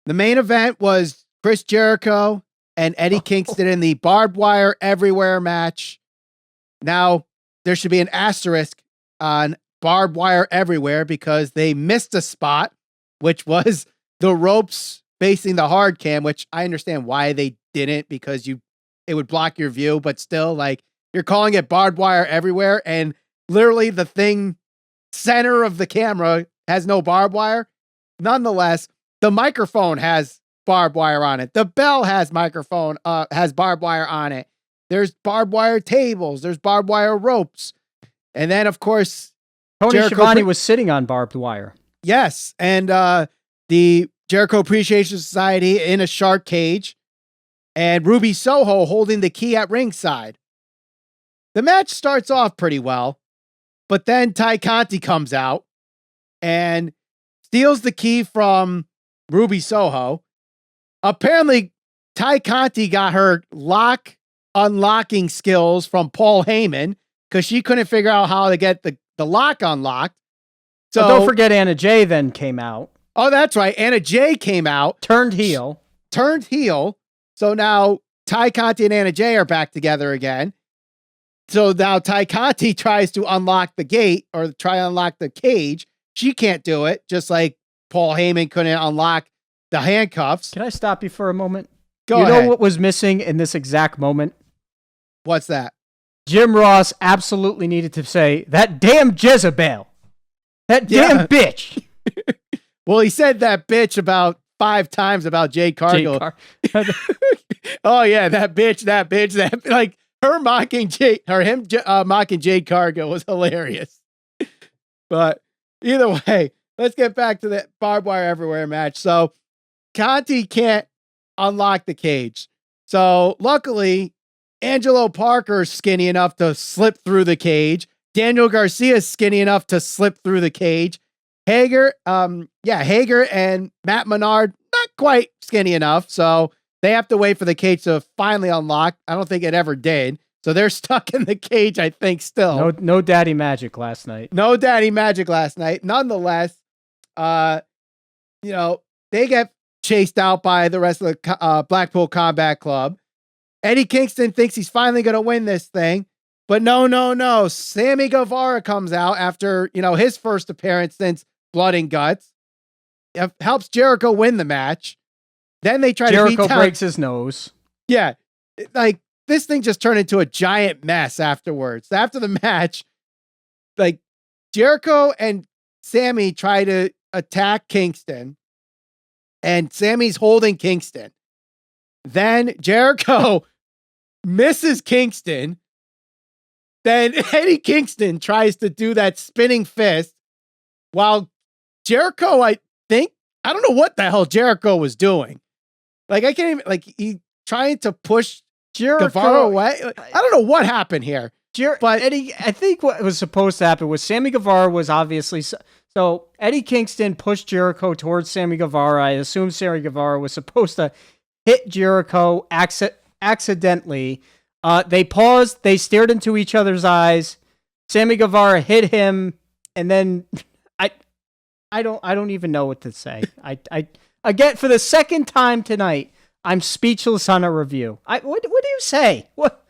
The main event was Chris Jericho and Eddie Kingston in the Barbed Wire Everywhere match. Now, there should be an asterisk on Barbed Wire Everywhere because they missed a spot, which was the ropes facing the hard cam, which I understand why they didn't, because it would block your view, but still, like, you're calling it Barbed Wire Everywhere, and literally the thing center of the camera has no barbed wire. Nonetheless, the microphone has barbed wire on it. The bell has has barbed wire on it. There's barbed wire tables. There's barbed wire ropes. And then, of course, Tony Schiavone was sitting on barbed wire. Yes. And the Jericho Appreciation Society in a shark cage, and Ruby Soho holding the key at ringside. The match starts off pretty well, but then Ty Conti comes out and steals the key from Ruby Soho. Apparently, Ty Conti got her unlocking skills from Paul Heyman because she couldn't figure out how to get the lock unlocked. So but don't forget Anna Jay then came out. Oh, that's right. Anna Jay came out. Turned heel. So now Ty Conti and Anna Jay are back together again. So now Ty Conti tries to unlock the gate or try to unlock the cage. She can't do it, just like Paul Heyman couldn't unlock the handcuffs. Can I stop you for a moment? Go ahead. You know what was missing in this exact moment? What's that? Jim Ross absolutely needed to say, that damn Jezebel. That damn bitch. Well, he said that bitch about 5 times about Jade Cargill. Oh, yeah, that bitch. Like, her mocking Jade, mocking Jade Cargill was hilarious. But either way, let's get back to the Barbed Wire Everywhere match. So Conti can't unlock the cage. So luckily, Angelo Parker's skinny enough to slip through the cage. Daniel Garcia's skinny enough to slip through the cage. Hager and Matt Menard, not quite skinny enough. So they have to wait for the cage to finally unlock. I don't think it ever did. So they're stuck in the cage, I think, still. No daddy magic last night. Nonetheless, they get chased out by the rest of the Blackpool Combat Club. Eddie Kingston thinks he's finally going to win this thing. But no. Sammy Guevara comes out after, his first appearance since Blood and Guts. It helps Jericho win the match. Then they try to beat Jericho breaks his nose. Yeah. Like, this thing just turned into a giant mess afterwards. After the match, like, Jericho and Sammy try to attack Kingston, and Sammy's holding Kingston. Then Jericho misses Kingston. Then Eddie Kingston tries to do that spinning fist while Jericho, I don't know what the hell Jericho was doing. Like, I can't even, he trying to push Guevara away. I don't know what happened here. But Eddie, I think what was supposed to happen was Sammy Guevara was obviously, so Eddie Kingston pushed Jericho towards Sammy Guevara. I assume Sammy Guevara was supposed to hit Jericho accidentally. They paused. They stared into each other's eyes. Sammy Guevara hit him, and then I don't even know what to say. I again, for the second time tonight, I'm speechless on a review. What do you say? What?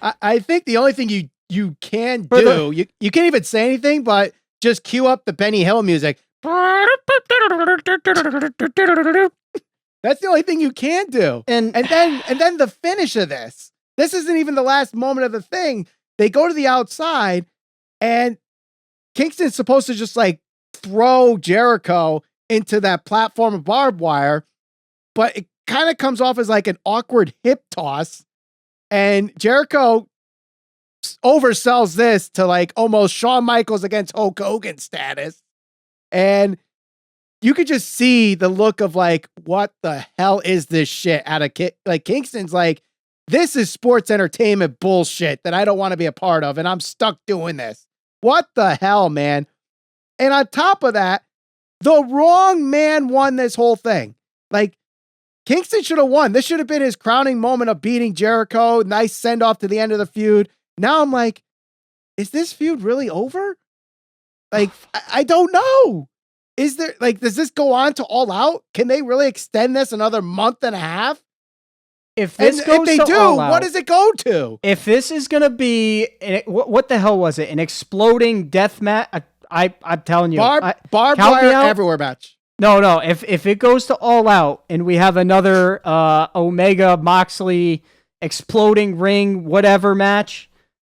I think the only thing you can do, you can't even say anything, but just cue up the Benny Hill music. That's the only thing you can do. And then the finish of this. This isn't even the last moment of the thing. They go to the outside, and Kingston's supposed to just throw Jericho into that platform of barbed wire, but it kind of comes off as an awkward hip toss. And Jericho oversells this to almost Shawn Michaels against Hulk Hogan status. And you could just see the look of what the hell is this shit out of Kingston's this is sports entertainment bullshit that I don't want to be a part of. And I'm stuck doing this. What the hell, man? And on top of that, the wrong man won this whole thing. Kingston should have won. This should have been his crowning moment of beating Jericho. Nice send off to the end of the feud. Now I'm is this feud really over? I don't know. Is there does this go on to All Out? Can they really extend this another month and a half? If this goes if they to do, All Out, what does it go to? If this is gonna be what the hell was it? An exploding death match? I'm telling you, Barbed Wire Everywhere match. No. If it goes to All Out and we have another Omega Moxley exploding ring whatever match,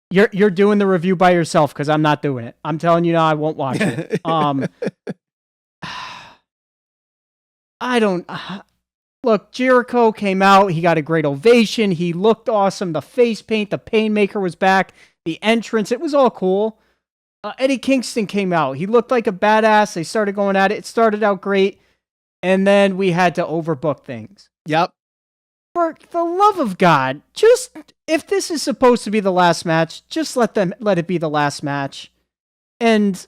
you're doing the review by yourself because I'm not doing it. I'm telling you now, I won't watch it. I don't. Look, Jericho came out. He got a great ovation. He looked awesome. The face paint, the Painmaker was back. The entrance, it was all cool. Eddie Kingston came out. He looked like a badass. They started going at it. It started out great. And then we had to overbook things. Yep. For the love of God, just, if this is supposed to be the last match, just let it be the last match. And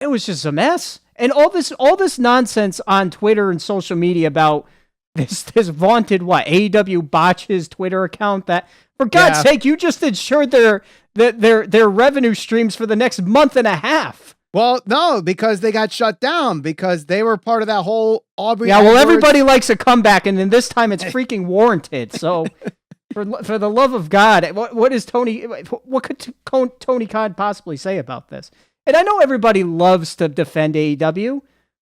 it was just a mess. And all this nonsense on Twitter and social media about this vaunted AEW botches Twitter account that, for God's sake, you just insured their revenue streams for the next month and a half. Well, no, because they got shut down because they were part of that whole Aubrey. Yeah, well, everybody likes a comeback, and then this time it's freaking warranted. So, for the love of God, what is Tony? What could Tony Khan possibly say about this? And I know everybody loves to defend AEW,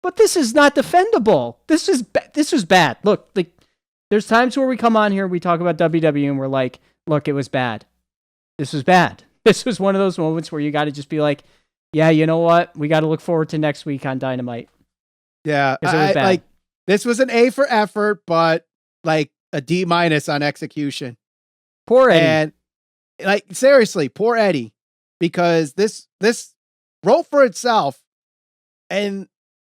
but this is not defendable. This is bad. Look, there's times where we come on here, we talk about WWE, and we're like, look, it was bad. This was bad. This was one of those moments where you got to just be like, yeah, you know what? We got to look forward to next week on Dynamite. Yeah, this was an A for effort, but a D- on execution. Poor Eddie. And seriously, poor Eddie, because this wrote for itself. And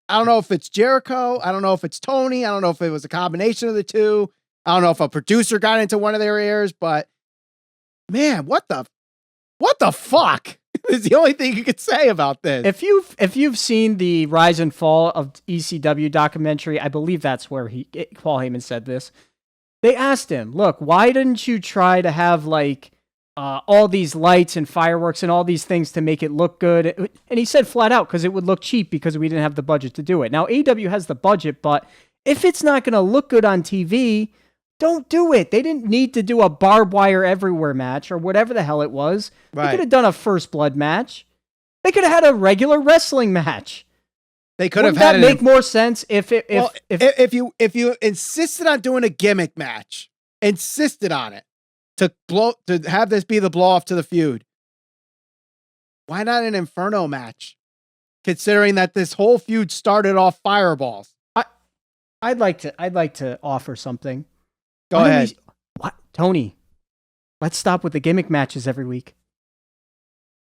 I don't know if it's Jericho. I don't know if it's Tony. I don't know if it was a combination of the two. I don't know if a producer got into one of their ears, but man, what the fuck is the only thing you could say about this. If you've seen the Rise and Fall of ECW documentary, I believe that's where Paul Heyman said this. They asked him, look, why didn't you try to have all these lights and fireworks and all these things to make it look good? And he said flat out, because it would look cheap because we didn't have the budget to do it. Now, AEW has the budget, but if it's not going to look good on TV, don't do it. They didn't need to do a Barbed Wire Everywhere match or whatever the hell it was. Right. They could have done a First Blood match. They could have had a regular wrestling match. They could have had that make more sense if you insisted on doing a gimmick match, insisted on it to have this be the blow off to the feud. Why not an Inferno match? Considering that this whole feud started off fireballs. I'd like to offer something. Go ahead. Tony, let's stop with the gimmick matches every week.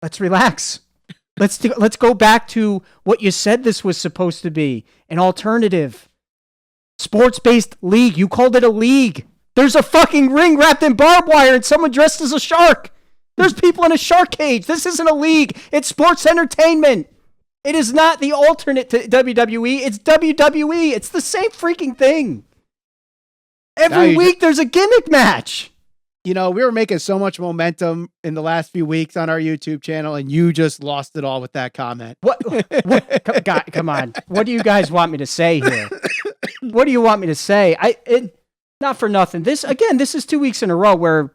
Let's relax. Let's go back to what you said this was supposed to be, an alternative sports-based league. You called it a league. There's a fucking ring wrapped in barbed wire and someone dressed as a shark. There's people in a shark cage. This isn't a league. It's sports entertainment. It is not the alternate to WWE. It's WWE. It's the same freaking thing. Every week there's a gimmick match. We were making so much momentum in the last few weeks on our YouTube channel, and you just lost it all with that comment. What? God, come on. What do you guys want me to say here? What do you want me to say? Not for nothing. This is 2 weeks in a row where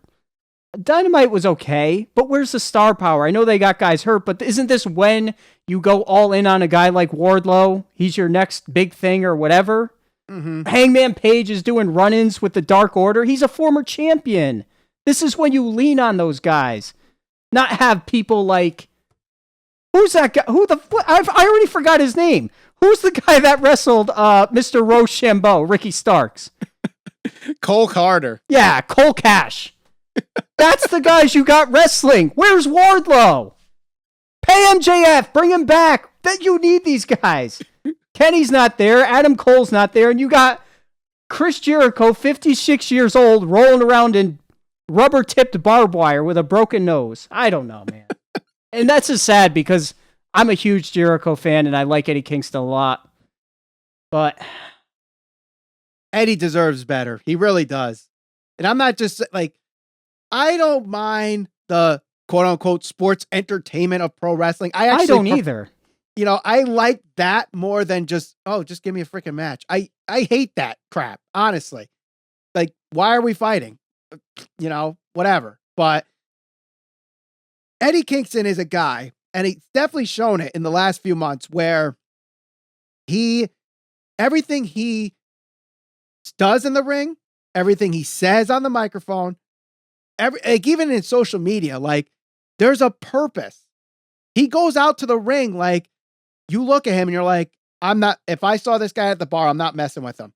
Dynamite was okay, but where's the star power? I know they got guys hurt, but isn't this when you go all in on a guy like Wardlow? He's your next big thing or whatever. Mm-hmm. Hangman Page is doing run-ins with the Dark Order. He's a former champion. This is when you lean on those guys, not have people like, who's that guy? I already forgot his name. Who's the guy that wrestled Mr. Rochambeau, Ricky Starks? Cole Carter. Yeah, Cole Cash. That's the guys you got wrestling. Where's Wardlow? Pay MJF. Bring him back. You need these guys. Kenny's not there. Adam Cole's not there. And you got Chris Jericho, 56 years old, rolling around in rubber-tipped barbed wire with a broken nose. I don't know, man. And that's just sad because I'm a huge Jericho fan and I like Eddie Kingston a lot. But Eddie deserves better. He really does. And I'm not just I don't mind the quote-unquote sports entertainment of pro wrestling. I don't either. You know, I like that more than just give me a freaking match. I hate that crap, honestly. Like, why are we fighting? You know, whatever. But Eddie Kingston is a guy, and he's definitely shown it in the last few months, where everything he does in the ring, everything he says on the microphone, like even in social media, like there's a purpose. He goes out to the ring, like you look at him and you're like, if I saw this guy at the bar, I'm not messing with him.